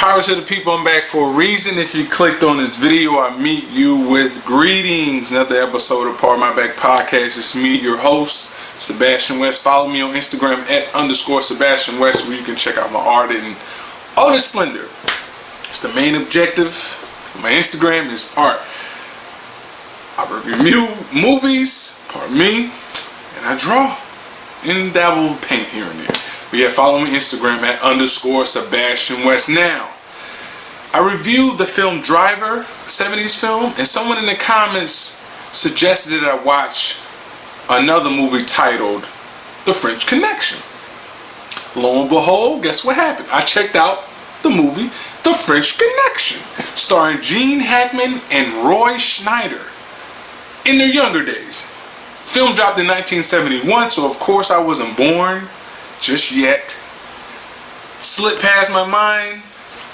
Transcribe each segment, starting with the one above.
Powers to the people, I'm back for a reason. If you clicked on this video, I meet you with greetings. Another episode of Part of My Back Podcast. It's me, your host, Sebastian West. Follow me on Instagram at _Sebastian West, where you can check out my art in all its splendor. It's the main objective for my Instagram is art. I review movies, pardon me, and I draw and dabble paint here and there. But yeah, follow me on Instagram at _Sebastian West. Now, I reviewed the film Driver, a 70s film, and someone in the comments suggested that I watch another movie titled The French Connection. Lo and behold, guess what happened? I checked out the movie The French Connection, starring Gene Hackman and Roy Schneider in their younger days. Film dropped in 1971, so of course I wasn't born just yet. Slipped past my mind.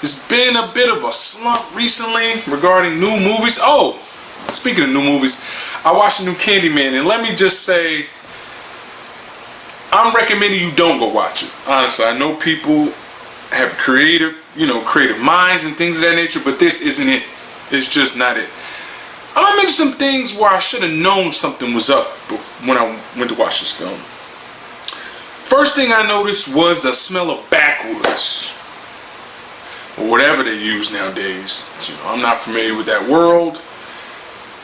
It's been a bit of a slump recently regarding new movies. Oh, speaking of new movies, I watched the new Candyman, and let me just say, I'm recommending you don't go watch it. Honestly, I know people have creative minds and things of that nature, but this isn't it. It's just not it. I'm gonna mention some things where I should have known something was up when I went to watch this film. First thing I noticed was the smell of backwoods, or whatever they use nowadays. I'm not familiar with that world.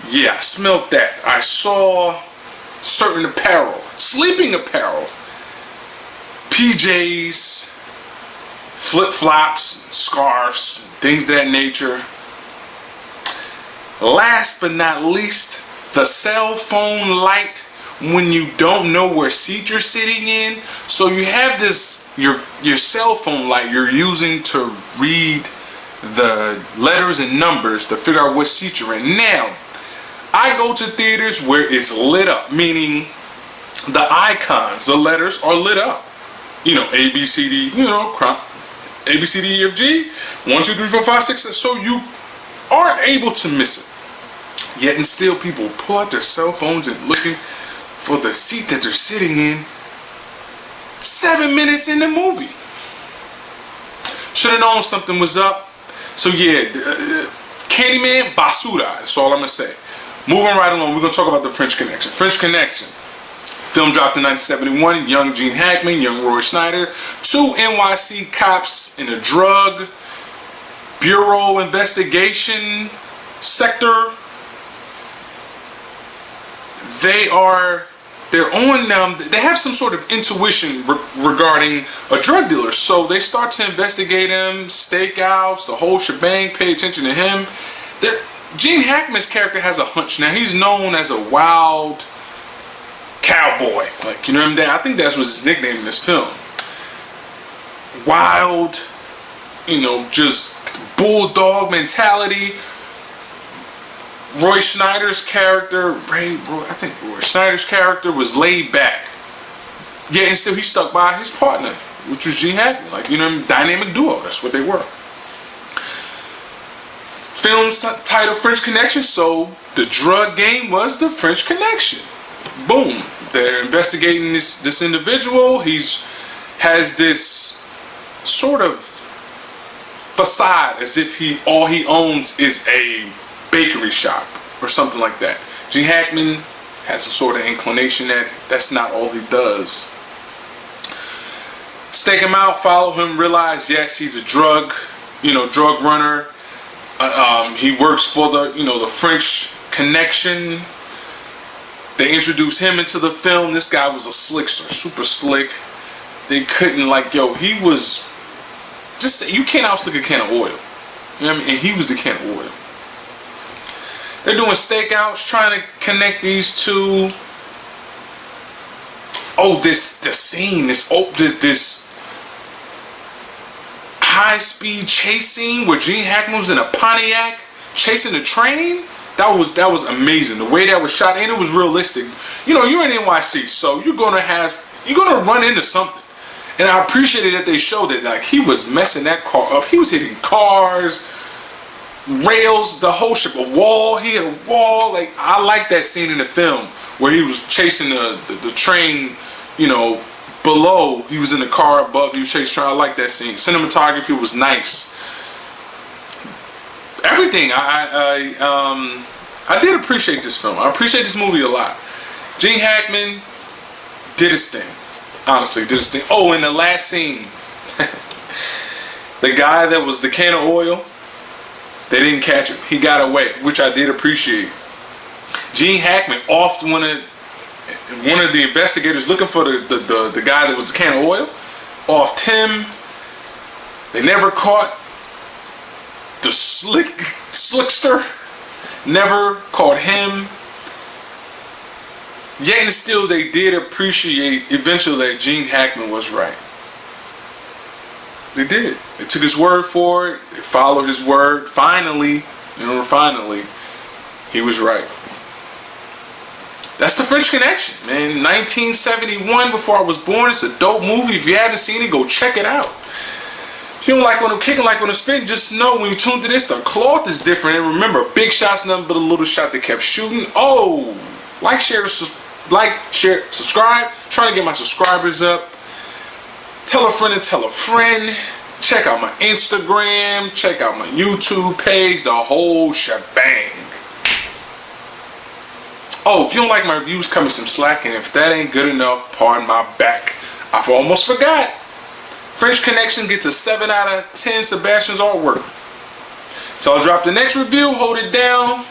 Yeah, I smelled that. I saw certain apparel, sleeping apparel, PJs, flip-flops, scarves, things of that nature. Last but not least, the cell phone light when you don't know where seat you're sitting in. So you have this, your cell phone light you're using to read the letters and numbers to figure out what seat you're in. Now, I go to theaters where it's lit up, meaning the icons, the letters are lit up. A, B, C, D, A, B, C, D, E, F, G, 1, 2, 3, 4, 5, 6, so you aren't able to miss it. Yet and still people pull out their cell phones and looking for the seat that they're sitting in 7 minutes in the movie. Should have known something was up. So yeah, Candyman, basura, that's all I'm going to say. Moving right along, we're going to talk about The French Connection. French Connection. Film dropped in 1971. Young Gene Hackman, young Roy Schneider. Two NYC cops in a drug bureau investigation sector. They're on them. They have some sort of intuition regarding a drug dealer, so they start to investigate him, stakeouts, the whole shebang, pay attention to him. Gene Hackman's character has a hunch. Now, he's known as a wild cowboy, I think that's was his nickname in this film. Wild, just bulldog mentality. Roy Schneider's character, Roy Schneider's character was laid back. Yeah, and still he stuck by his partner, which was Gene Hackman. Dynamic duo, that's what they were. Film's title French Connection, so the drug game was The French Connection. Boom. They're investigating this individual. Has this sort of facade as if all he owns is a bakery shop or something like that. Gene Hackman has a sort of inclination that that's not all he does. Stake him out, follow him, realize yes, he's a drug runner. He works for the French Connection. They introduce him into the film. This guy was a slickster, super slick. They couldn't he was just say, you can't outslick a can of oil. And he was the can of oil. They're doing stakeouts, trying to connect these two. Oh, the scene, this high-speed chase scene where Gene Hackman was in a Pontiac chasing a train. That was amazing. The way that was shot, and it was realistic. You're in NYC, so you're gonna run into something. And I appreciated that they showed it. He was messing that car up. He was hitting cars, rails, the whole ship, a wall. He hit a wall. I like that scene in the film where he was chasing the train, below. He was in the car above. He was chasing train. I like that scene. Cinematography was nice. everything. I did appreciate this film. I appreciate this movie a lot. Gene Hackman did his thing. Honestly, did his thing. Oh, in the last scene, the guy that was the can of oil, they didn't catch him. He got away, which I did appreciate. Gene Hackman offed one of the investigators looking for the guy that was the can of oil. Offed him. They never caught the slickster. Never caught him. Yet and still, they did appreciate eventually that Gene Hackman was right. They did. They took his word for it. They followed his word. Finally, he was right. That's the French Connection, man. 1971, before I was born. It's a dope movie. If you haven't seen it, go check it out. If you don't like when I'm kicking, like when I'm spinning, just know when you tune to this, the cloth is different. And remember, big shot's nothing but a little shot that kept shooting. Oh, like, share, subscribe. Trying to get my subscribers up. Tell a friend and tell a friend. Check out my Instagram. Check out my YouTube page. The whole shebang. Oh, if you don't like my reviews, cut me some slack. And if that ain't good enough, pardon my back. I almost forgot. French Connection gets a 7 out of 10 Sebastian's artwork. So I'll drop the next review. Hold it down.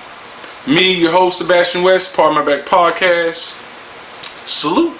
Me, your host, Sebastian West, Pardon My Back Podcast. Salute.